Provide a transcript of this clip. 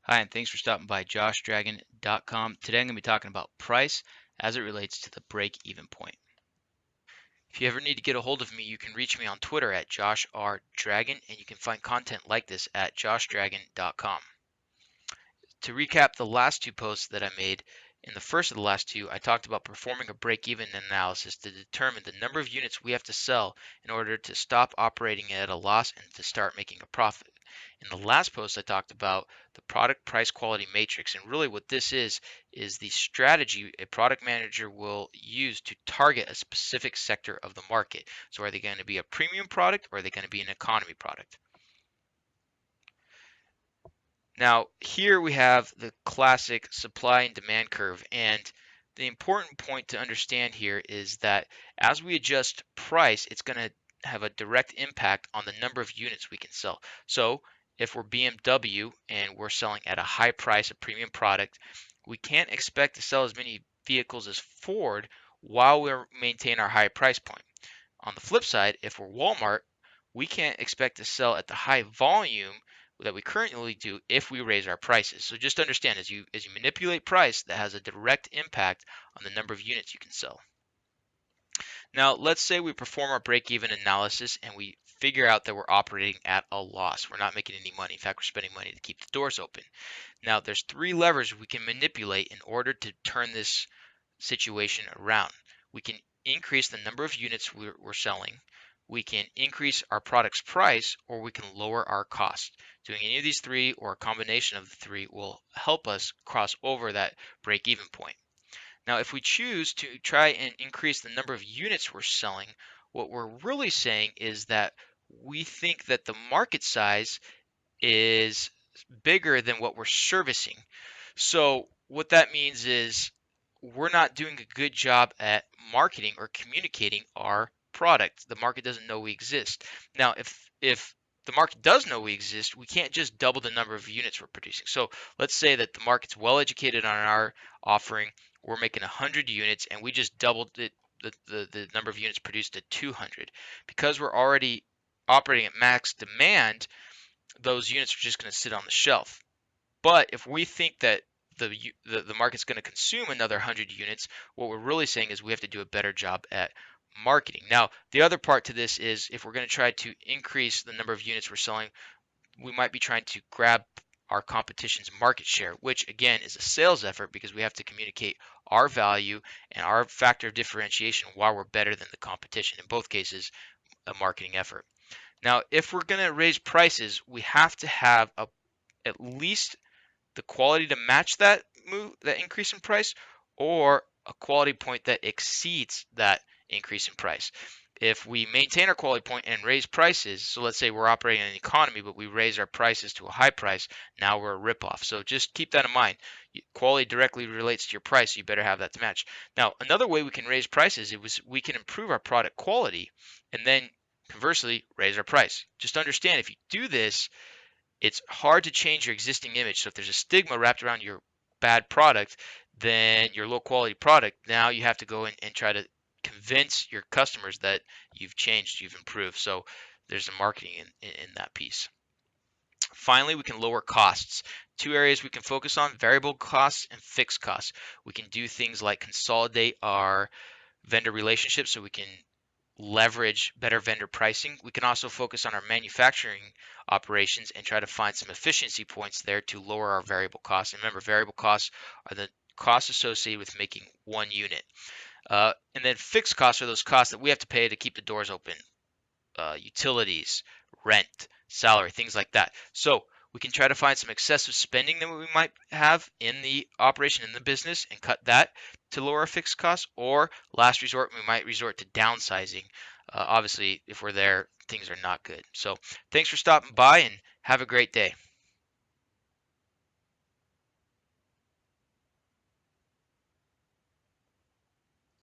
Hi, and thanks for stopping by joshdragon.com. Today I'm going to be talking about price as it relates to the break-even point. If you ever need to get a hold of me, you can reach me on Twitter at JoshRDragon, and you can find content like this at joshdragon.com. To recap the last two posts that I made, in the first of the last two, I talked about performing a break-even analysis to determine the number of units we have to sell in order to stop operating at a loss and to start making a profit. In the last post, I talked about the product price quality matrix, and really what this is the strategy a product manager will use to target a specific sector of the market. So are they going to be a premium product or are they going to be an economy product? Now, here we have the classic supply and demand curve, and the important point to understand here is that as we adjust price, it's going to have a direct impact on the number of units we can sell. So if we're BMW and we're selling at a high price, a premium product, we can't expect to sell as many vehicles as Ford while we maintain our high price point. On the flip side, if we're Walmart, we can't expect to sell at the high volume that we currently do if we raise our prices. So just understand as you manipulate price, that has a direct impact on the number of units you can sell. Now, let's say we perform our break-even analysis and we figure out that we're operating at a loss. We're not making any money. In fact, we're spending money to keep the doors open. Now, there's three levers we can manipulate in order to turn this situation around. We can increase the number of units we're selling, we can increase our product's price, or we can lower our cost. Doing any of these three or a combination of the three will help us cross over that break-even point. Now, if we choose to try and increase the number of units we're selling, what we're really saying is that we think that the market size is bigger than what we're servicing. So what that means is we're not doing a good job at marketing or communicating our product. The market doesn't know we exist. Now, if the market does know we exist, we can't just double the number of units we're producing. So let's say that the market's well educated on our offering. We're making 100 units and we just doubled it, the number of units produced to 200. Because we're already operating at max demand, those units are just going to sit on the shelf. But if we think that the market's going to consume another 100 units, what we're really saying is we have to do a better job at marketing. Now, the other part to this is if we're going to try to increase the number of units we're selling, we might be trying to grab our competition's market share, which again is a sales effort because we have to communicate our value and our factor of differentiation why we're better than the competition. In both cases, a marketing effort. Now, if we're going to raise prices, we have to have at least the quality to match that increase in price, or a quality point that exceeds that increase in price. If we maintain our quality point and raise prices, so let's say we're operating in an economy, but we raise our prices to a high price, now we're a ripoff. So just keep that in mind. Quality directly relates to your price, so you better have that to match. Now, another way we can raise prices is we can improve our product quality and then conversely raise our price. Just understand if you do this, it's hard to change your existing image. So if there's a stigma wrapped around your bad product, then your low quality product, now you have to go in and try to convince your customers that you've changed, you've improved. So there's a marketing in that piece. Finally, we can lower costs. Two areas we can focus on: variable costs and fixed costs. We can do things like consolidate our vendor relationships so we can leverage better vendor pricing. We can also focus on our manufacturing operations and try to find some efficiency points there to lower our variable costs. And remember, variable costs are the costs associated with making one unit. And then fixed costs are those costs that we have to pay to keep the doors open, utilities, rent, salary, things like that. So we can try to find some excessive spending that we might have in the operation, in the business, and cut that to lower our fixed costs. Or last resort, we might resort to downsizing. Obviously, if we're there, things are not good. So thanks for stopping by and have a great day.